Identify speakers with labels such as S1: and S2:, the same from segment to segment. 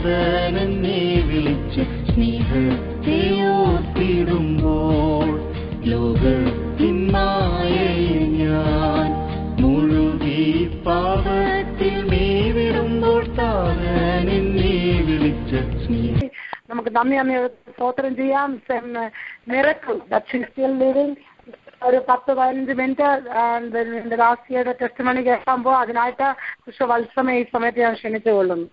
S1: താതനെന്നെ വിളിച്ച് സ്നേഹത്തെ ഓർത്തിടുമ്പോൾ ലോകത്തിൻ മായയിൽ ഞാൻ മുഴുകി പാപത്തിൽ മേവിടുമ്പോൾ താതനെന്നെ വിളിച്ച് സ്നേഹം.
S2: നമുക്ക് നന്ദി സ്തോത്രം ചെയ്യാം. Miracle that she still living. ഒരു 10-15 മിനിറ്റ് ലാസ്റ്റ് ടെസ്റ്റ് മണി കേൾക്കുമ്പോൾ അതിനായിട്ട് വത്സമ ഈ സമയത്ത് ഞാൻ ക്ഷണിച്ചുകൊള്ളുന്നു.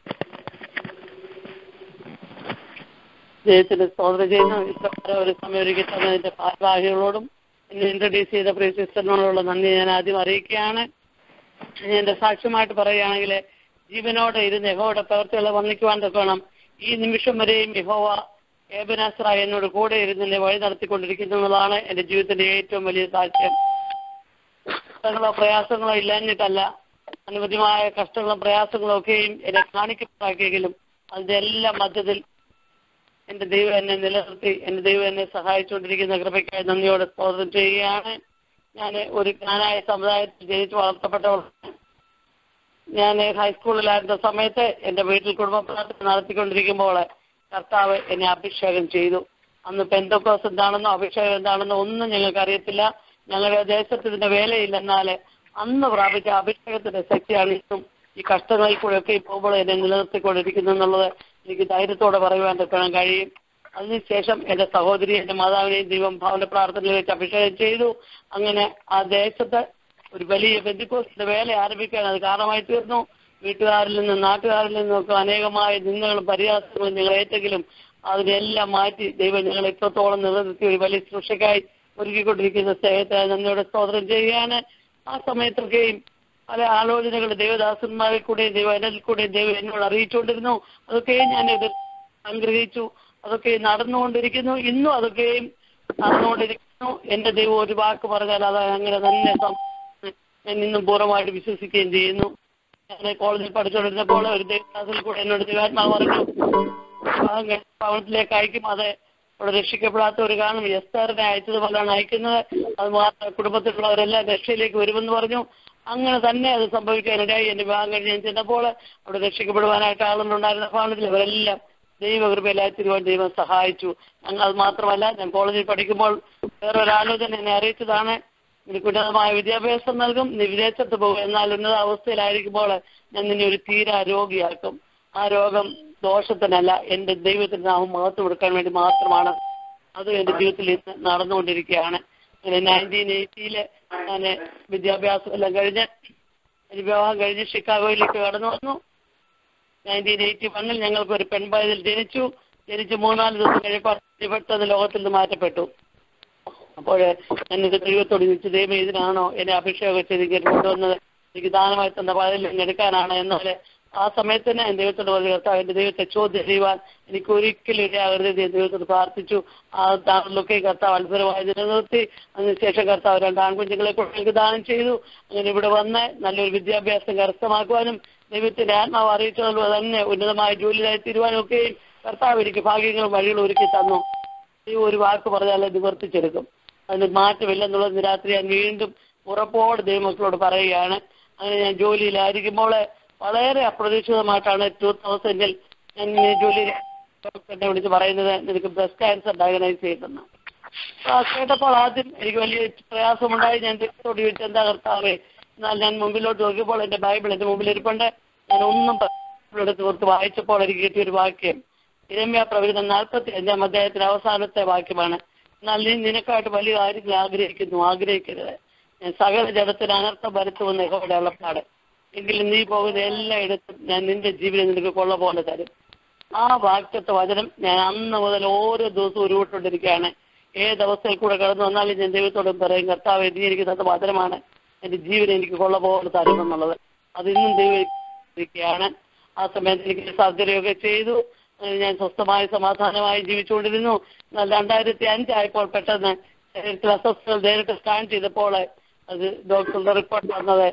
S3: ജയത്തിന്റെ സ്തോത്രം ചെയ്യുന്നു. ഇത്ര ഒരു സമയം ഒരുക്കി തന്നതിന്റെ ഭാരവാഹികളോടും എന്നെ ഇൻട്രൊഡ്യൂസ് ചെയ്ത പ്രിയ സിസ്റ്ററിനോടുള്ള നന്ദി ഞാൻ ആദ്യം അറിയിക്കുകയാണ്. എന്റെ സാക്ഷ്യമായിട്ട് പറയുകയാണെങ്കിൽ ജീവനോടെ ഇരുന്ന് യഹോവയുടെ പ്രവൃത്തികളെ വർണ്ണിക്കുവാൻ തക്കണം. ഈ നിമിഷം വരെയും യഹോവ ഏബനാസ്ര എന്നോട് കൂടെ ഇരുന്ന് വഴി നടത്തിക്കൊണ്ടിരിക്കുന്നതാണ് എന്റെ ജീവിതത്തിന്റെ ഏറ്റവും വലിയ സാക്ഷ്യം. കഷ്ടങ്ങളോ പ്രയാസങ്ങളോ ഇല്ലാഞ്ഞിട്ടല്ല, അനവധിമായ കഷ്ടങ്ങളും പ്രയാസങ്ങളും ഒക്കെയും എന്നെ കാണിക്കപ്പെട്ടാക്കിയെങ്കിലും അതിന്റെ എല്ലാം മധ്യത്തിൽ എന്റെ ദൈവം എന്നെ നിലനിർത്തി, എന്റെ ദൈവം എന്നെ സഹായിച്ചുകൊണ്ടിരിക്കുന്ന കൃപയ്ക്കായി നന്ദിയോടെ സ്തോത്രം ചെയ്യുകയാണ്. ഞാൻ ഒരു ജ്ഞാനായ സമുദായത്തിൽ ജനിച്ചു വളർത്തപ്പെട്ടവളാണ്. ഞാൻ ഹൈസ്കൂളിലായിരുന്ന സമയത്ത് എന്റെ വീട്ടിൽ കുടുംബ പ്രാർത്ഥന നടത്തിക്കൊണ്ടിരിക്കുമ്പോൾ കർത്താവ് എന്നെ അഭിഷേകം ചെയ്തു. അന്ന് പെന്തക്കോസ് എന്താണെന്നോ അഭിഷേകം എന്താണെന്നോ ഒന്നും ഞങ്ങൾക്ക് അറിയത്തില്ല. ഞങ്ങളുടെ ദേശത്ത് ഇതിന്റെ വേലയില്ലെന്നാൽ അന്ന് പ്രാപിച്ച അഭിഷേകത്തിന്റെ ശക്തിയാണ് ഇന്നും ഈ കഷ്ടങ്ങളിൽ കൂടെയൊക്കെ പോകുമ്പോൾ എന്നെ നിലനിർത്തിക്കൊണ്ടിരിക്കുന്നു എന്നുള്ളത് എനിക്ക് ധൈര്യത്തോടെ പറയുവാൻ കഴിയും. അതിനുശേഷം എന്റെ സഹോദരി എന്റെ മാതാവിനെയും ദൈവം ഭവന പ്രാർത്ഥനയിൽ വെച്ച് അഭിഷേകം ചെയ്തു. അങ്ങനെ ആ ദേശത്ത് ഒരു വലിയ പെന്തക്കോസ്തിന്റെ വേല ആരംഭിക്കാൻ അത് കാരണമായി തീർന്നു. വീട്ടുകാരിൽ നിന്നും നാട്ടുകാരിൽ നിന്നൊക്കെ അനേകമായ നിന്ദകളും പരിഹാസങ്ങളും ഞങ്ങൾ ഏറ്റെങ്കിലും അതിനെല്ലാം മാറ്റി ദൈവം ഞങ്ങൾ എത്രത്തോളം നിലനിർത്തി ഒരു വലിയ ശുശ്രൂഷയ്ക്കായി ഒരുക്കിക്കൊണ്ടിരിക്കുന്ന സ്നേഹത്തെ നന്ദിയോടെ സ്തോത്രം ചെയ്യുകയാണ്. ആ സമയത്തൊക്കെയും പല ആലോചനകൾ ദൈവദാസന്മാരിൽ കൂടെയും ദൈവത്തിൽ കൂടെയും ദൈവം എന്നോട് അറിയിച്ചുകൊണ്ടിരുന്നു. അതൊക്കെയും ഞാൻ സംഗ്രഹിച്ചു. അതൊക്കെ നടന്നുകൊണ്ടിരിക്കുന്നു. ഇന്നും അതൊക്കെയും നടന്നുകൊണ്ടിരിക്കുന്നു. എന്റെ ദൈവം ഒരു വാക്ക് പറഞ്ഞാൽ അത് അങ്ങനെ തന്നെ ഞാൻ ഇന്നും പൂർണ്ണമായിട്ട് വിശ്വസിക്കുകയും ചെയ്യുന്നു. ഞാൻ കോളേജിൽ പഠിച്ചുകൊണ്ടിരുന്നപ്പോൾ ഒരു ദൈവദാസിൽ കൂടെ എന്നോട് ദൈവാത്മാവ് പറഞ്ഞു ഭവനത്തിലേക്ക് അയക്കും. അത് അവിടെ രക്ഷിക്കപ്പെടാത്തവർ കാണും. എസ്തറിനെ അയച്ചതുപോലെയാണ് അയക്കുന്നത്. അത് മാത്രം കുടുംബത്തിലുള്ളവരെല്ലാം രക്ഷയിലേക്ക് വരുമെന്ന് പറഞ്ഞു. അങ്ങനെ തന്നെ അത് സംഭവിക്കാനിടയായി. എന്റെ വിവാഹം കഴിഞ്ഞ് ഞാൻ ചെന്നപ്പോൾ അവിടെ രക്ഷിക്കപ്പെടുവാനായിട്ട് ആളുകളുണ്ടായിരുന്ന ഭവനത്തിൽ അവരെല്ലാം ദൈവകൃപയിലായി തിരുവാൻ ദൈവം സഹായിച്ചു. അത് മാത്രമല്ല, ഞാൻ കോളേജിൽ പഠിക്കുമ്പോൾ വേറൊരാലോചന എന്നെ അറിയിച്ചതാണ്. നിനക്ക് ഉന്നതമായ വിദ്യാഭ്യാസം നൽകും, നീ വിദേശത്ത് പോകും, എന്നാൽ ഉന്നത അവസ്ഥയിലായിരിക്കുമ്പോൾ ഞാൻ നിന്നെ ഒരു തീരാ രോഗിയാക്കും. ആ രോഗം ദോഷത്തിനല്ല, എന്റെ ദൈവത്തിന് നാമം മഹത്വം കൊടുക്കാൻ വേണ്ടി മാത്രമാണ്. അത് എന്റെ ജീവിതത്തിൽ ഇന്ന് നടന്നുകൊണ്ടിരിക്കുകയാണ്. 1980 ഞാൻ വിദ്യാഭ്യാസം എല്ലാം കഴിഞ്ഞ് എനിക്ക് വിവാഹം കഴിഞ്ഞ് ഷിക്കാഗോയിലേക്ക് കടന്നു വന്നു. 1981 ഞങ്ങൾക്ക് ഒരു പെൺപൈതൽ ജനിച്ചു. 3-4 ദിവസം കഴിഞ്ഞപ്പോൾ പെട്ടെന്ന് ലോകത്തിൽ നിന്ന് മാറ്റപ്പെട്ടു. അപ്പോൾ ഞാനിത് ദൈവത്തോട് ചോദിച്ചു, ദൈവം ഇതിനാണോ എന്നെ അഭിഷേകം ചെയ്ത് കൊണ്ടുവന്നത്? എനിക്ക് ദാനമായി തന്ന പൈതൽ എടുക്കാനാണ്. എന്നാൽ ആ സമയത്ത് തന്നെ ഞാൻ ദൈവത്തോട് പറഞ്ഞു, കർത്താവ് എന്റെ ദൈവത്തെ ചോദ്യം ചെയ്യുവാൻ എനിക്ക് ഒരിക്കലും ഇടയാകരുത്. ഞാൻ ദൈവത്തോട് പ്രാർത്ഥിച്ചു. ആ താങ്കളിലൊക്കെ കർത്താവ് അത്ഭുതമായി നിലനിർത്തി. അതിനുശേഷം കർത്താവ് 2 ആൺകുഞ്ഞുങ്ങളെ കൊണ്ട് എനിക്ക് ദാനം ചെയ്തു. അങ്ങനെ ഇവിടെ വന്ന് നല്ലൊരു വിദ്യാഭ്യാസം കരസ്ഥമാക്കുവാനും ദൈവത്തിന്റെ ആത്മാവ് അറിയിച്ചതുപോലെ തന്നെ ഉന്നതമായ ജോലിയായി തീരുവാനും ഒക്കെയും കർത്താവ് എനിക്ക് ഭാഗ്യങ്ങളും വഴികളും ഒരുക്കി തന്നു. ഈ ഒരു വാക്ക് പറഞ്ഞാൽ നിവർത്തിച്ചെടുക്കും. അതിന് മാറ്റമില്ലെന്നുള്ളത് രാത്രി ഞാൻ വീണ്ടും ഉറപ്പോട് ദൈവമക്കളോട് പറയുകയാണ്. അങ്ങനെ ഞാൻ ജോലിയിലായിരിക്കുമ്പോൾ വളരെ അപ്രതീക്ഷിതമായിട്ടാണ് 2000 ഞാൻ ജോലി എന്നെ വിളിച്ച് പറയുന്നത്, നിനക്ക് ബ്രസ്റ്റ് ക്യാൻസർ ഡയഗ്നൈസ് ചെയ്തെന്ന്. കേട്ടപ്പോൾ ആദ്യം എനിക്ക് വലിയ പ്രയാസമുണ്ടായി. ഞാൻ ദൈവത്തോട് ചോദിച്ചു, എന്താ കർത്താവേ? എന്നാൽ ഞാൻ മുമ്പിലോട്ട് നോക്കിയപ്പോൾ എന്റെ ബൈബിൾ എന്റെ മുമ്പിൽ ഇരിപ്പുണ്ട്. ഞാൻ ഒന്നും എടുത്ത് കൊടുത്ത് വായിച്ചപ്പോൾ എനിക്ക് കിട്ടിയൊരു വാക്യം യിരെമ്യാ പ്രവചനം 45-ാം അധ്യായത്തിന്റെ അവസാനത്തെ വാക്യമാണ്. എന്നാൽ നീ നിനക്കായിട്ട് വലിയ കാര്യങ്ങൾ ആഗ്രഹിക്കരുത്. ഞാൻ സകല ജഡത്തിന് അനർത്ഥം വരുത്തുമെന്ന് യഹോവയുടെ അരുളപ്പാട്. എങ്കിലും നീ പോകുന്ന എല്ലായിടത്തും ഞാൻ നിന്റെ ജീവിതം നിനക്ക് കൊള്ള പോലെ തരും. ആ വാക്യത്തെ വചനം ഞാൻ അന്ന് മുതൽ ഓരോ ദിവസവും ഉരുവിട്ടുകൊണ്ടിരിക്കുകയാണ്. ഏതവസ്ഥയിൽ കൂടെ കടന്നു വന്നാലും ഞാൻ ദൈവത്തോടും പറയും, കർത്താവ് നീ എനിക്ക് തന്ന വചനമാണ് എന്റെ ജീവനം എനിക്ക് കൊള്ള പോലെ തരുമെന്നുള്ളത്. അത് ഇന്നും ദൈവം ഇരിക്കുകയാണ്. ആ സമയത്ത് എനിക്ക് സർജറിയൊക്കെ ചെയ്തു. ഞാൻ സ്വസ്ഥമായി സമാധാനമായി ജീവിച്ചുകൊണ്ടിരുന്നു. എന്നാൽ 2005 ആയപ്പോൾ പെട്ടെന്ന് ശരീരത്തിൽ അസ്വസ്ഥതകൾ നേരിട്ട് സ്കാൻ ചെയ്തപ്പോൾ അത് ഡോക്ടറുടെ റിപ്പോർട്ട് വന്നത്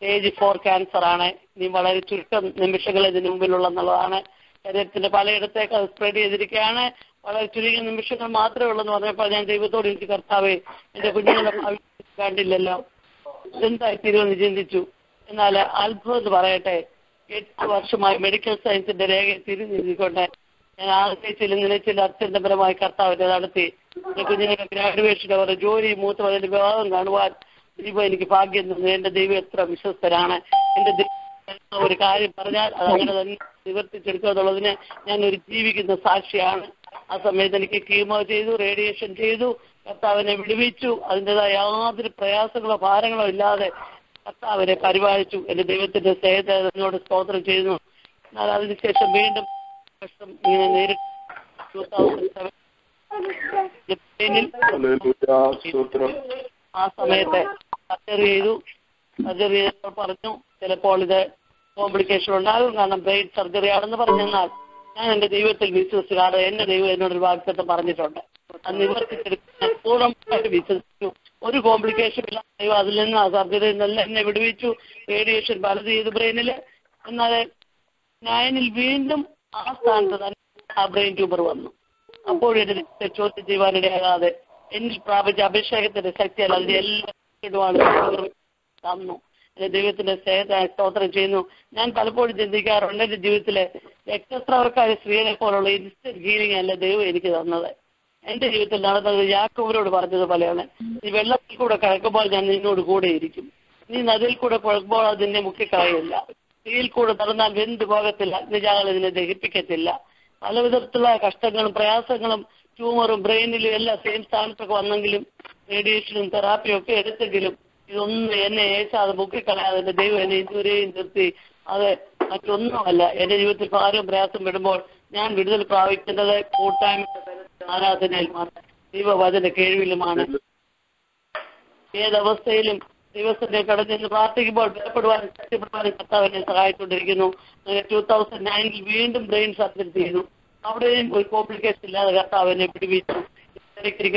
S3: സ്റ്റേജ് 4 ക്യാൻസർ ആണ്. നീ വളരെ ചുരുക്കം നിമിഷങ്ങൾ ഇതിന് മുമ്പിലുള്ളെന്നുള്ളതാണ്. ശരീരത്തിന്റെ പലയിടത്തേക്ക് അത് സ്പ്രെഡ് ചെയ്തിരിക്കുകയാണ്. വളരെ ചുരുങ്ങിയ നിമിഷങ്ങൾ മാത്രമേ ഉള്ളൂ എന്ന് പറഞ്ഞപ്പോൾ ഞാൻ ദൈവത്തോട് എനിക്ക്, കർത്താവേ എന്റെ കുഞ്ഞുങ്ങളെ കണ്ടില്ലല്ലോ, എന്തായി തീരുമെന്ന് ചിന്തിച്ചു. എന്നാൽ അത്ഭുതം പറയട്ടെ, 8 വർഷമായി മെഡിക്കൽ സയൻസിന്റെ രേഖ തിരിഞ്ഞിരിക്കൊണ്ട് ഞാൻ ആഗ്രഹിച്ചില്ല ചില അത്യന്തപരമായി കർത്താവിനെ നടത്തി കുഞ്ഞുങ്ങളുടെ ഗ്രാജുവേഷൻ അവരുടെ ജോലി മൂത്തവരുടെ വിവാഹം കാണുവാൻ ദൈവം എനിക്ക് ഭാഗ്യം തന്നു. എന്റെ ദൈവം എത്ര വിശ്വസ്തരാണ്. എന്റെ ദൈവം ഒരു കാര്യം പറഞ്ഞാൽ അത് അങ്ങനെ തന്നെ നിവർത്തിച്ചെടുക്കുക എന്നുള്ളതിന് ഞാൻ ഒരു ജീവിക്കുന്ന സാക്ഷിയാണ്. ആ സമയത്ത് എനിക്ക് കീമോ ചെയ്തു, റേഡിയേഷൻ ചെയ്തു, കർത്താവിനെ വിടുവിച്ചു. അതിൻ്റെതായ യാതൊരു പ്രയാസങ്ങളോ ഭാരങ്ങളോ ഇല്ലാതെ കർത്താവിനെ പരിപാലിച്ചു. എന്റെ ദൈവത്തിന്റെ സ്നേഹത്തെ എന്നോട് സ്തോത്രം ചെയ്യുന്നു. എന്നാൽ അതിനുശേഷം വീണ്ടും പ്രശ്നം ഇങ്ങനെ നേരിട്ട് 2007 ആ സമയത്ത് സർജറി ചെയ്തു. സർജറി ചെയ്തപ്പോൾ പറഞ്ഞു ചിലപ്പോൾ ഇത് കോംപ്ലിക്കേഷൻ ഉണ്ടാകും, കാരണം ബ്രെയിൻ സർജറി ആണെന്ന് പറഞ്ഞെന്നാൽ ഞാൻ എന്റെ ദൈവത്തിൽ വിശ്വസിച്ചു. കാരണം എന്റെ ദൈവം എന്നോടൊരു വാഗ്ദത്തം പറഞ്ഞിട്ടുണ്ട്. അത് നിവർത്തിച്ചെടുക്കാൻ പൂർണ്ണമായിട്ട് വിശ്വസിച്ചു. ഒരു കോംപ്ലിക്കേഷൻ ഇല്ല. ദൈവം അതിൽ നിന്ന് ആ സർജറിയിൽ നിന്നെല്ലാം എന്നെ വിടുവിച്ചു. റേഡിയേഷൻ പലത് ചെയ്തു ബ്രെയിനില്. എന്നാൽ 9 വീണ്ടും ആ സ്ഥാനത്ത് തന്നെ ആ ബ്രെയിൻ ട്യൂമർ വന്നു. അപ്പോഴെന്റെ ചോദ്യം ചെയ്യുവാനിടയാകാതെ എന്നിൽ പ്രാപിച്ച അഭിഷേകത്തിന്റെ ശക്തിയല്ല അതിന്റെ എല്ലാം തന്നു. എന്റെ ദൈവത്തിന്റെ സ്നേഹത്തെ സ്തോത്രം ചെയ്യുന്നു. ഞാൻ പലപ്പോഴും ചിന്തിക്കാറുണ്ട്, എന്റെ ജീവിതത്തിലെ രക്തസ്രാവക്കാരി സ്ത്രീയെ പോലുള്ള ഇൻസ്റ്റന്റ് ഹീലിംഗ് അല്ല ദൈവം എനിക്ക് തന്നത്. എന്റെ ജീവിതത്തിൽ നടന്നത് യാക്കോബിനോട് പറഞ്ഞതുപോലെയാണ്. നീ വെള്ളത്തിൽ കൂടെ കടക്കുമ്പോൾ ഞാൻ നിന്നോട് കൂടെ ഇരിക്കും. നീ നദിയിൽ കൂടെ കുഴക്കുമ്പോൾ അത് നിന്നെ മുക്കിക്കളയില്ല. തീയിൽ കൂടെ നടന്നാൽ വെന്ത് പോകത്തില്ല. അഗ്നിജാലം ഇതിനെ ദഹിപ്പിക്കത്തില്ല. പല വിധത്തിലുള്ള കഷ്ടങ്ങളും പ്രയാസങ്ങളും ട്യൂമറും ബ്രെയിനിലും എല്ലാം സെയിം സ്ഥാനത്തൊക്കെ വന്നെങ്കിലും റേഡിയേഷനും തെറാപ്പിയും ഒക്കെ എടുത്തെങ്കിലും ഇതൊന്നും എന്നെ ഏശാതെ മുക്കിക്കളയാതെ എന്റെ ദൈവം എന്നെ ഇതുവരെയും നിർത്തി. അത് മറ്റൊന്നുമല്ല. എന്റെ ജീവിതത്തിൽ ഭാരവും പ്രയാസം വിടുമ്പോൾ ഞാൻ വിടുതൽ പ്രാപിക്കുന്നത് കൂട്ടായ്മ ആരാധനയിൽ മാത്രം ദൈവവചന കേൾവിയിലുമാണ്. ഏതവസ്ഥയിലും ദൈവത്തിന്റെ കടന്നു പ്രാർത്ഥിക്കുമ്പോൾ ബലപ്പെടുവാനും ശക്തിപ്പെടുവാനും കർത്താവിനെ സഹായിച്ചുകൊണ്ടിരിക്കുന്നു. 2009 വീണ്ടും ബ്രെയിൻ സർജറി ചെയ്തു. അവിടെയും ഒരു കോംപ്ലിക്കേഷൻ ഇല്ലാതെ കർത്താവിനെ പിടിവിച്ചു.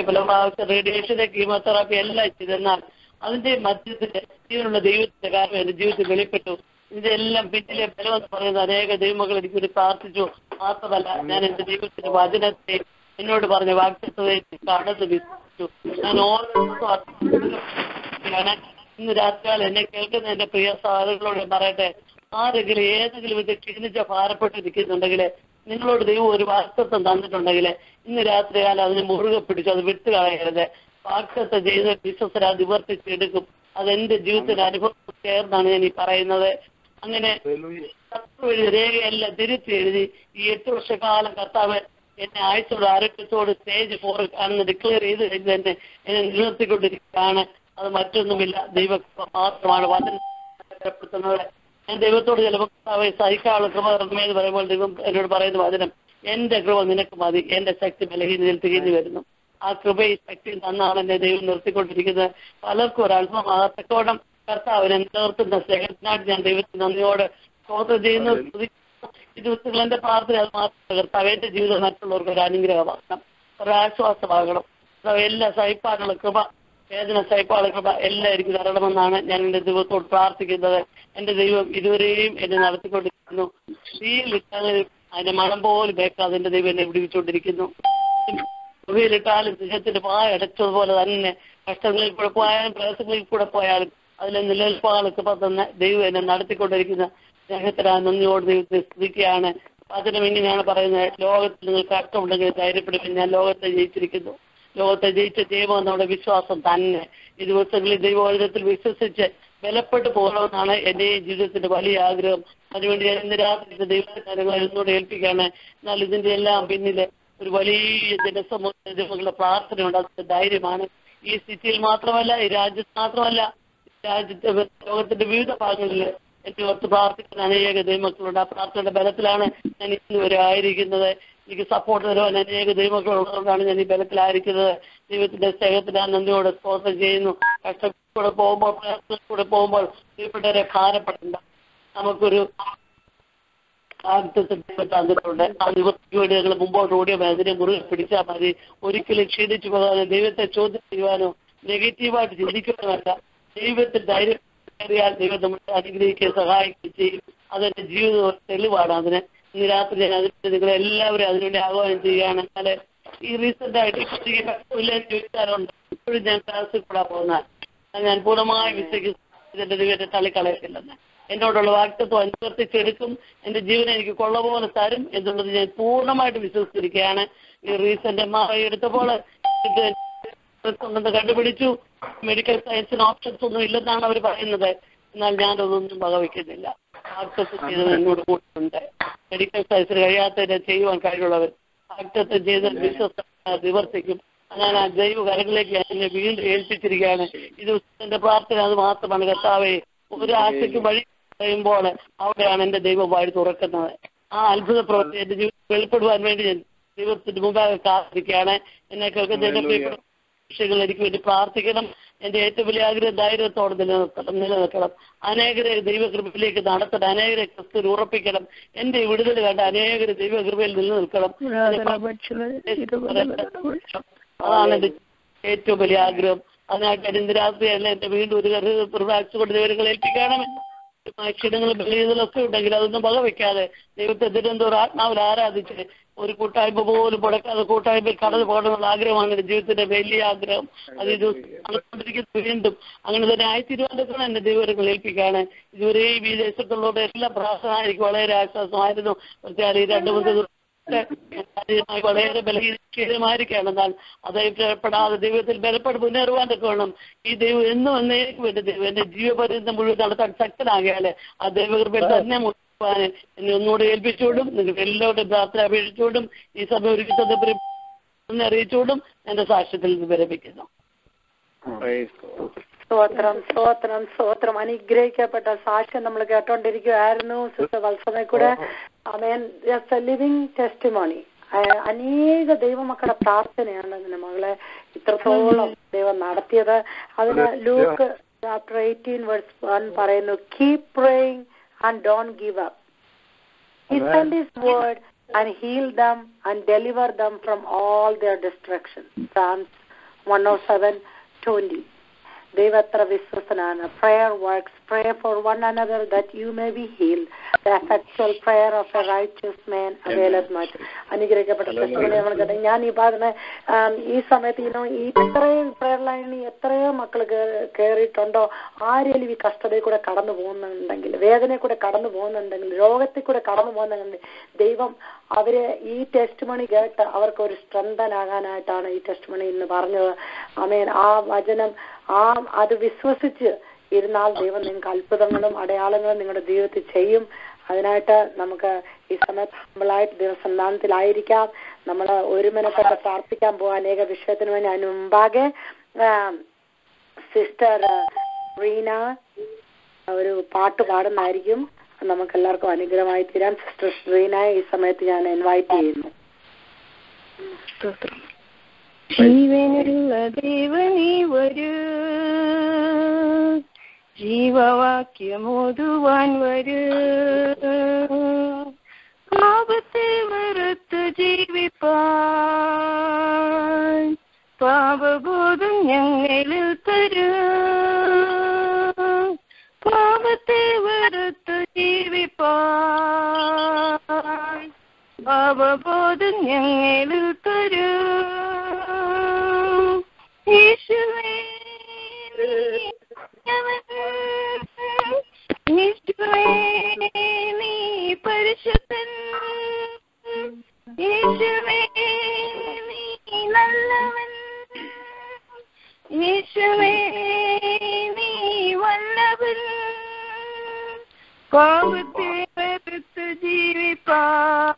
S3: പല പ്രാവശ്യം റേഡിയേഷന് കീമോതെറാപ്പി എല്ലാം ചെയ്തെന്നാൽ അതിന്റെ മധ്യത്തിന്റെ ജീവനുള്ള ദൈവത്തിന്റെ കാരണം എന്റെ ജീവിതത്തിൽ വെളിപ്പെട്ടു. ഇതിന്റെ എല്ലാം പിന്നിലെ ബലമെന്ന് പറയുന്ന അനേക ദൈവമകൾ എനിക്കൊരു പ്രാർത്ഥിച്ചു. മാത്രമല്ല ഞാൻ എന്റെ ദൈവത്തിന്റെ വചനത്തെ എന്നോട് പറഞ്ഞ വാഗ്ദത്തത്തെ കടന്ന് വിശ്വസിച്ചു. ഞാൻ ഓരോ ഇന്ന് രാത്രികാലം എന്നെ കേൾക്കുന്ന എന്റെ പ്രിയ സഹോദരങ്ങളോട് പറയട്ടെ, ആരെങ്കിലും ഏതെങ്കിലും ഇത് ക്ഷീണിച്ച ഭാരപ്പെട്ടിരിക്കുന്നുണ്ടെങ്കിൽ നിങ്ങളോട് ദൈവം ഒരു വാഗ്ദത്തം തന്നിട്ടുണ്ടെങ്കിൽ ഇന്ന് രാത്രികാലം അതിനെ മുറുകെ പിടിച്ചു, അത് വിട്ടു കളയരുത്. വാഗ്ദത്തം ചെയ്ത് വിശ്വസര നിവർത്തിച്ചെടുക്കും. അതെന്റെ ജീവിതത്തിന്റെ അനുഭവം ചേർന്നാണ് ഞാൻ ഈ പറയുന്നത്. അങ്ങനെ രേഖയെല്ലാം തിരുത്തി എഴുതി ഈ 8 വർഷക്കാലം കർത്താവ് എന്നെ ആയുസോട് ആരോഗ്യത്തോട് സ്റ്റേജ് 4 ആണെന്ന് ഡിക്ലെയർ ചെയ്ത് കഴിഞ്ഞ് തന്നെ എന്നെ നിലനിർത്തിക്കൊണ്ടിരിക്കുകയാണ്. അത് മറ്റൊന്നുമില്ല, ദൈവം മാത്രമാണ് വചനപ്പെടുത്തുന്നത്. ഞാൻ ദൈവത്തോട് ചിലപ്പോൾ സഹിക്കാനുള്ള കൃപ എന്ന് പറയുമ്പോൾ ദൈവം എന്നോട് പറയുന്ന വചനം, എന്റെ കൃപ നിനക്ക് മതി, എന്റെ ശക്തി ബലഹീനതയിൽ തിരിഞ്ഞു വരുന്നു. ആ കൃപയും ശക്തിയും തന്നാണ് എന്നെ ദൈവം നിർത്തിക്കൊണ്ടിരിക്കുന്നത്. പലർക്കും ഒരല്പം ആകത്തോളം കർത്താവിനെ നിലനിർത്തുന്ന സ്നേഹത്തിനായിട്ട് ഞാൻ ദൈവത്തിന് നന്ദിയോട് സ്തോത്രം ചെയ്യുന്നു. ഈ ദിവസങ്ങൾ എന്റെ പ്രാർത്ഥന അത് മാത്രമല്ല, കർത്താവ് എന്റെ ജീവിതം മറ്റുള്ളവർക്ക് ഒരു അനുഗ്രഹമാകണം, ഒരു ആശ്വാസമാകണം. എല്ലാ സഹിപ്പാനുള്ള കൃപ, വേദന സഹിപ്പാനുള്ള കൃപ എല്ലാം എനിക്ക് തരണമെന്നാണ് ഞാൻ എന്റെ ദൈവത്തോട് പ്രാർത്ഥിക്കുന്നത്. എന്റെ ദൈവം ഇതുവരെയും എന്നെ നടത്തിക്കൊണ്ടിരിക്കുന്നു. തീയിലിട്ടാലും അതിന്റെ മണം പോലും കേൾക്കാതെ എന്റെ ദൈവം എന്നെ വിടുവിച്ചുകൊണ്ടിരിക്കുന്നു. ഗുഹയിലിട്ടാലും സിംഹത്തിന്റെ പായ അടച്ചതുപോലെ തന്നെ കഷ്ടങ്ങളിൽ കൂടെ പോയാലും പ്രയാസങ്ങളിൽ കൂടെ പോയാലും അതിലെ നിലനിൽപ്പാനുള്ള കൃപ തന്നെ ദൈവം എന്നെ നടത്തിക്കൊണ്ടിരിക്കുന്ന സ്നേഹത്തിനാ നന്ദിയോട് ദൈവത്തെ സ്തുതിക്കുകയാണ്. അതിനും ഇങ്ങനെയാണ് പറയുന്നത്, ലോകത്തിൽ നിങ്ങൾക്ക് അർത്ഥമുണ്ടെങ്കിൽ ധൈര്യപ്പെടുമെന്ന് ഞാൻ ലോകത്തെ ജയിച്ചിരിക്കുന്നു. ലോകത്തെ ജയിച്ച ദൈവം നമ്മുടെ വിശ്വാസം തന്നെ. ഈ ദിവസങ്ങളിൽ ദൈവവചനത്തിൽ വിശ്വസിച്ച് ബലപ്പെട്ടു പോകണമെന്നാണ് എന്റെ ജീവിതത്തിന്റെ വലിയ ആഗ്രഹം. അതിനുവേണ്ടി ഞാൻ ഇന്ന് രാത്രി ദൈവത്തിന്റെ കാര്യങ്ങൾ എന്നോട് ഏൽപ്പിക്കുകയാണ്. എന്നാൽ ഇതിന്റെ എല്ലാം പിന്നില് ഒരു വലിയ ജനസമൂഹങ്ങളുടെ പ്രാർത്ഥനയുണ്ട്. അതിന്റെ ധൈര്യമാണ്. ഈ സിറ്റിയിൽ മാത്രമല്ല, ഈ രാജ്യത്ത് മാത്രമല്ല, രാജ്യത്തെ ലോകത്തിന്റെ വിവിധ ഭാഗങ്ങളിൽ എന്നെ ഓർത്ത് പ്രാർത്ഥിക്കുന്ന അനേക ദൈവമക്കളുണ്ട്. ആ പ്രാർത്ഥനയുടെ ബലത്തിലാണ് ഞാൻ ഇന്ന് വരെ ആയിരിക്കുന്നത്. എനിക്ക് സപ്പോർട്ട് തരുവാൻ അനേക ദൈവമക്കളുള്ളതുകൊണ്ടാണ് ഞാൻ ഈ ബലത്തിലായിരിക്കുന്നത്. ദൈവത്തിന്റെ സ്നേഹത്തിന് നന്ദിയോടെ സ്തോത്രം ചെയ്യുന്നു. കഷ്ടപ്പെടെ പോകുമ്പോൾ, പ്രയാസത്തിലൂടെ പോകുമ്പോൾ പ്രിയപ്പെട്ടവരെ ഭാരപ്പെടേണ്ട. നമുക്കൊരു തന്നിട്ടുണ്ട്. ആ നിവൃത്തിക്ക് വേണ്ടി ഞങ്ങൾ മുമ്പോട്ട് ഓടിയ അതിനെ മുറുകെ പിടിച്ചാൽ മതി. ഒരിക്കലും ക്ഷീണിച്ചു പോകാതെ ദൈവത്തെ ചോദ്യം ചെയ്യുവാനോ നെഗറ്റീവായിട്ട് ചിന്തിക്കുവാനല്ല, ദൈവത്തിൽ ധൈര്യം കയറിയാൽ ദൈവം നമ്മളെ അനുഗ്രഹിക്കുകയും സഹായിക്കുകയും ചെയ്യും. അതെന്റെ ജീവിതം തെളിവാണ്. അതിന് ഇന്ന് രാത്രി ഞാൻ അതിന് നിങ്ങളെല്ലാവരും അതിനുവേണ്ടി ആഹ്വാനം ചെയ്യുകയാണ്. എന്നാല് ഈ റീസെന്റ് ആയിട്ട് ചോദിച്ചാലുണ്ട്, ഇപ്പോഴും ഞാൻ ക്ലാസ്സിൽ കൂടാ പോകുന്ന ഞാൻ പൂർണ്ണമായി വിശ്വസിക്കുന്ന ദൈവത്തെ തള്ളിക്കളയത്തില്ലെന്ന്. എന്നോടുള്ള വാഗ്ദത്വം അനുവർത്തിച്ചെടുക്കും, എന്റെ ജീവൻ എനിക്ക് കൊള്ളപോലെ തരും എന്നുള്ളത് ഞാൻ പൂർണ്ണമായിട്ട് വിശ്വസിച്ചിരിക്കുകയാണ്. ഈ റീസെന്റ് MRI എടുത്തപ്പോൾ കണ്ടുപിടിച്ചു മെഡിക്കൽ സയൻസിന് ഓപ്ഷൻസ് ഒന്നും ഇല്ലെന്നാണ് അവർ പറയുന്നത്. എന്നാൽ ഞാനതൊന്നും വകവയ്ക്കുന്നില്ല. വാഗ്ദത്തം ചെയ്തത് എന്നോട് കൂട്ടുണ്ട്. മെഡിക്കൽ സയൻസിന് കഴിയാത്തതിനെ ചെയ്യുവാൻ കഴിവുള്ളവർ വാഗ്ദത്തം ചെയ്ത് വിശ്വസ്ത നിവർത്തിക്കും. ഞാൻ ആ ദൈവ കരങ്ങളിലേക്ക് എന്നെ വീണ്ടും ഏൽപ്പിച്ചിരിക്കുകയാണ്. ഈ ദിവസത്തിന്റെ പ്രാർത്ഥന അത് മാത്രമാണ്. കർത്താവേ, ഒരു ആശയ്ക്ക് വഴി പറയുമ്പോൾ അവിടെയാണ് എന്റെ ദൈവം വായി തുറക്കുന്നത്. ആ അത്ഭുത പ്രവൃത്തി എന്റെ ജീവിതത്തിൽ വെളിപ്പെടുവാൻ വേണ്ടി ഞാൻ ദൈവത്തിന്റെ മുമ്പാകെ കാത്തിരിക്കുകയാണ്. എന്നെ കേൾക്കുന്ന എന്റെ പ്രിയപ്പെട്ട വിഷയങ്ങൾ എനിക്ക് വേണ്ടി പ്രാർത്ഥിക്കണം. എന്റെ ഏറ്റവും വലിയ ആഗ്രഹം ധൈര്യത്തോടെ നിലനിൽക്കണം. അനേകരെ ദൈവകൃപയിലേക്ക് നടത്തണം. അനേകരെ ക്രിസ്തുവിൽ ഉറപ്പിക്കണം. എന്റെ വിടുതൽ കണ്ട അനേകരെ ദൈവകൃപയിൽ നിലനിൽക്കണം. അതാണ് എന്റെ ഏറ്റവും വലിയ ആഗ്രഹം. അതിനായിട്ട് ഇന്ന് രാത്രിയല്ല എന്റെ വീണ്ടും ഒരു പ്രാർത്ഥിച്ചുകൊണ്ട് ദൈവങ്ങൾ ഏൽപ്പിക്കണമേ. ക്ഷീണങ്ങളും ബലഹീനതകളൊക്കെ ഉണ്ടെങ്കിൽ അതൊന്നും വകവെക്കാതെ ദൈവത്തെ തിരുവനന്തപുരം ആത്മാവിൽ ആരാധിച്ച് ഒരു കൂട്ടായ്മ പോലും മുടക്കാതെ കൂട്ടായ്മയിൽ കടന്നു പോകണമെന്നുള്ള ആഗ്രഹമാണ് എന്റെ ജീവിതത്തിന്റെ വലിയ ആഗ്രഹം. അത് ഇത് നടന്നുകൊണ്ടിരിക്കുന്നത് വീണ്ടും അങ്ങനെ തന്നെ ആയിത്തീരുവാൻ എന്റെ ദൈവങ്ങൾ ഏൽപ്പിക്കുകയാണ്. ഇതുവരെ ഈ വിദേശത്തുള്ളവരുടെ എല്ലാം പ്രാർത്ഥന എനിക്ക് വളരെ ആശ്വാസമായിരുന്നു. ഈ 2-3 വളരെ ബലഹീനമായിരിക്കുകയാണ്. എന്നാൽ അതേപ്പെടാതെ ദൈവത്തിൽ ബലപ്പെട്ട് മുന്നേറുവാനൊക്കെ വേണം. ഈ ദൈവം എന്നും എന്നേക്കും എന്റെ ദൈവം എന്റെ ജീവപര്യന്തം മുഴുവൻ നടത്താൻ ശക്തനാകിയാല് ആ ദൈവകൃപയിൽ തന്നെ മുഴുവാൻ എന്നെ ഒന്നുകൂടെ ഏൽപ്പിച്ചുകൊണ്ടും നിങ്ങൾക്ക് എല്ലാവരുടെയും പ്രാർത്ഥന അപേക്ഷിച്ചുകൊണ്ടും ഈ സമയം ഒരുക്കി അറിയിച്ചുകൊണ്ടും എന്റെ സാക്ഷ്യത്തിൽ നിന്ന് വിരമിക്കുന്നു.
S2: സ്തോത്രം സ്തോത്രം സ്തോത്രം. അനുഗ്രഹിക്കപ്പെട്ട സാക്ഷ്യം നമ്മൾ കേട്ടോണ്ടിരിക്കുകയായിരുന്നു സിസ്റ്റർ വത്സമയെ കൂടെ. ആമേൻ. Living testimony. അനേക ദൈവമക്കളുടെ പ്രാർത്ഥനയാണ് അതിന് മകളെ ഇത്രത്തോളം ദൈവം നടത്തിയത്. അതിന് ലൂക്ക് ചാപ്റ്റർ 18:1 പറയുന്നു, keep praying and don't give up. He sent his word and healed them and delivered them from all their destruction. Psalms 107:20. Devatra Viswasanana. Prayer works. Pray for one another that you may be healed. The effectual prayer of a righteous man availeth much. അനുഗ്രഹിക്കപ്പെട്ട നമ്മൾ ഞാൻ ഈ പറഞ്ഞ ഈ സമയത്ത് ഈ ഇത്രയും prayer ലൈനിൽ എത്രയോ മക്കൾ കയറിയിട്ടുണ്ടോ, ആരെങ്കിലും ഈ കഷ്ടതയിൽ കൂടെ കടന്നു പോകുന്നുണ്ടെങ്കിൽ, വേദനയിൽ കൂടെ കടന്നു പോകുന്നുണ്ടെങ്കിൽ, രോഗത്തിൽ കൂടെ കടന്നു പോകുന്നുണ്ടെങ്കിൽ ദൈവം അവരെ ഈ ടെസ്റ്റ് മണി കേട്ട് അവർക്ക് ഒരു സ്ട്രെങ്തനാകാനായിട്ടാണ് ഈ ടെസ്റ്റ് മണി ഇന്ന് പറഞ്ഞത്. ആമേൻ. ആ വചനം അത് വിശ്വസിച്ച് ഇരുന്നാൽ ദൈവം നിങ്ങൾക്ക് അത്ഭുതങ്ങളും അടയാളങ്ങളും നിങ്ങളുടെ ജീവിതത്തിൽ ചെയ്യും. അതിനായിട്ട് നമുക്ക് ഈ സമയത്ത് ഹമ്പിളായിട്ട് ദൈവസന്നാനത്തിലായിരിക്കാം. നമ്മൾ ഒരു മിനിറ്റൊക്കെ പ്രാർത്ഥിക്കാൻ പോകാം അനേക വിഷയത്തിന് വേണ്ടി. അതിന് മുമ്പാകെ സിസ്റ്റർ റീന ഒരു പാട്ട് പാടുന്നതായിരിക്കും. നമുക്ക് എല്ലാവർക്കും അനുഗ്രഹമായി തീരാം. സിസ്റ്റർ റീനയെ ഈ സമയത്ത് ഞാൻ ഇൻവൈറ്റ് ചെയ്യുന്നു.
S4: ജീവനുള്ള ദേവനീ വരൂ, ജീവവാക്യമോതുവാൻ വരൂ, പാപത്തെ വെറുത്ത് ജീവിപ്പാൻ പാപബോധം ഞങ്ങളിൽ തരൂ, പാപത്തെ വെറുത്ത് ജീവിപ്പാൻ പാപബോധം ഞങ്ങളിൽ തരൂ. യേശുവേ നീ പരിശുദ്ധൻ, യേശുവേ നീ നല്ലവൻ, യേശുവേ നീ വല്ലവൻ, പാപത്തെ വെറുത്ത് ജീവിപ്പാൻ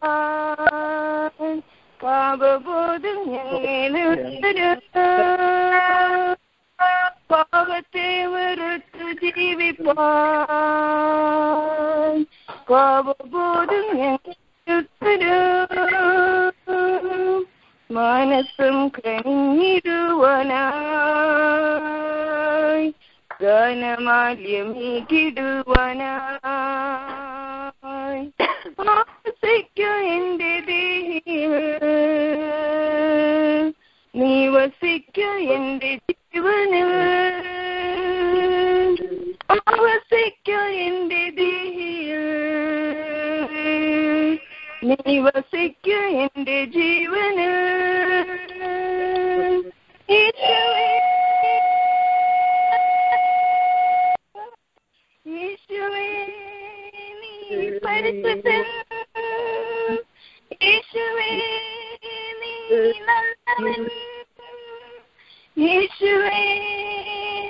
S4: പാപബോധം ഞങ്ങളിൽ തരൂ, പാപത്തെ വെറുത്ത് ജീവിപ്പാൻ പാപബോധം ഞങ്ങളിൽ തരൂ. മനസ്സും കനിഞ്ഞിടുവാനായി ഗാനമാല്യമീകിടുവാനായി ആശിക്കൂ എന്റെ ദേഹിയിൽ, നീ വസിക്കൂ എന്റെ ജീവനിൽ, വസിക്കൂ എന്റെ ദേഹിയിൽ, നീ വസിക്കൂ എന്റെ ജീവനിൽ. യേശുവേ യേശുവേ പരിശുദ്ധൻ യേശുവേ നീ നല്ലവൻ യേശുവേ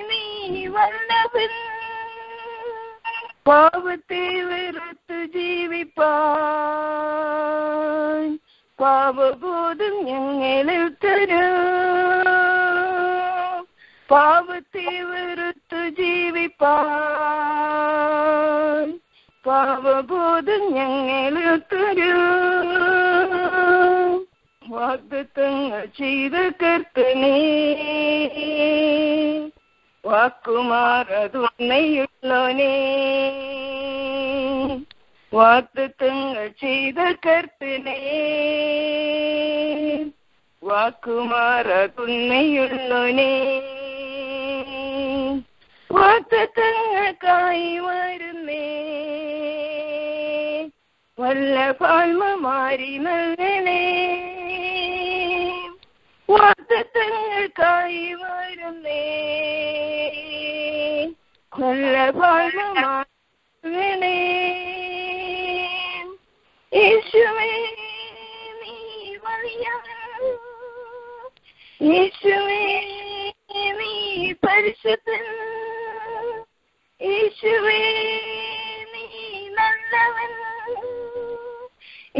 S4: നീ വല്ലഭൻ പാപത്തെ വെറുത്ത് ജീവിപ്പാൻ പാപബോധം ഞങ്ങളിൽ തരൂ പാപത്തെ വെറുത്ത് ജീവിപ്പാൻ പാപബോധം ഞങ്ങളിൽ തരൂ വാഗ്ദത്തങ്ങൾ ചെയ്ത കർത്തനേ വാക്കുമാറതുണയുള്ളോനേ വാഗ്ദത്തങ്ങൾ ചെയ്ത കർത്തനേ വാക്കുമാറതുണയുള്ളോനേ വാഗ്ദത്തങ്ങൾക്കായി വരുന്നേ വല്ലഭാൽമ മാറി നൽകണേ വാഗ്ദത്തങ്ങൾക്കായി വരുന്നേ വല്ലഭാൽമ മാറണേ യേശുവേ നീ വഴിയാണ് യേശുവേ നീ പരിശുദ്ധൻ യേശുവേ നീ നല്ലവൻ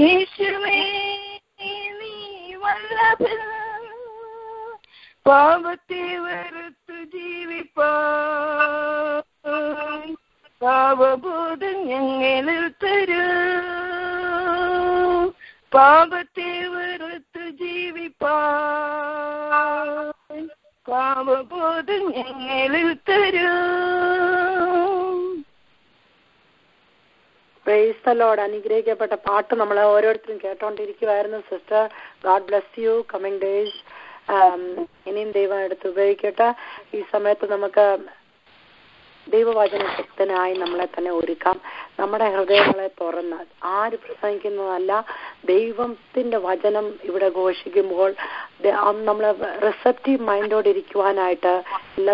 S4: യേശുവേ നീ വല്ലഭൻ പാപത്തെ വെറുത്ത് ജീവിപ്പാൻ പാപബോധം ഞങ്ങളിൽ തരൂ പാപത്തെ വെറുത്ത് ജീവിപ്പാൻ പാപബോധം ഞങ്ങളിൽ തരൂ.
S2: Praise the lord. അനുഗ്രഹിക്കപ്പെട്ട പാട്ട് നമ്മൾ ഓരോരുത്തരും കേട്ടോണ്ടിരിക്കുവായിരുന്നു. Sister, God bless you. Coming days ഇനിയും ദൈവം എടുത്ത് ഉപയോഗിക്കട്ടെ. ഈ സമയത്ത് നമുക്ക് ദൈവവചനത്തിനായി നമ്മളെ തന്നെ ഒരുക്കാം. നമ്മുടെ ഹൃദയങ്ങളെ തുറന്ന് ആര് പ്രസംഗിക്കുന്നതല്ല, ദൈവത്തിന്റെ വചനം ഇവിടെ ഘോഷിക്കുമ്പോൾ നമ്മൾ റിസപ്റ്റീവ് മൈൻഡോടെ ഇരിക്കുവാനായിട്ട് എല്ലാ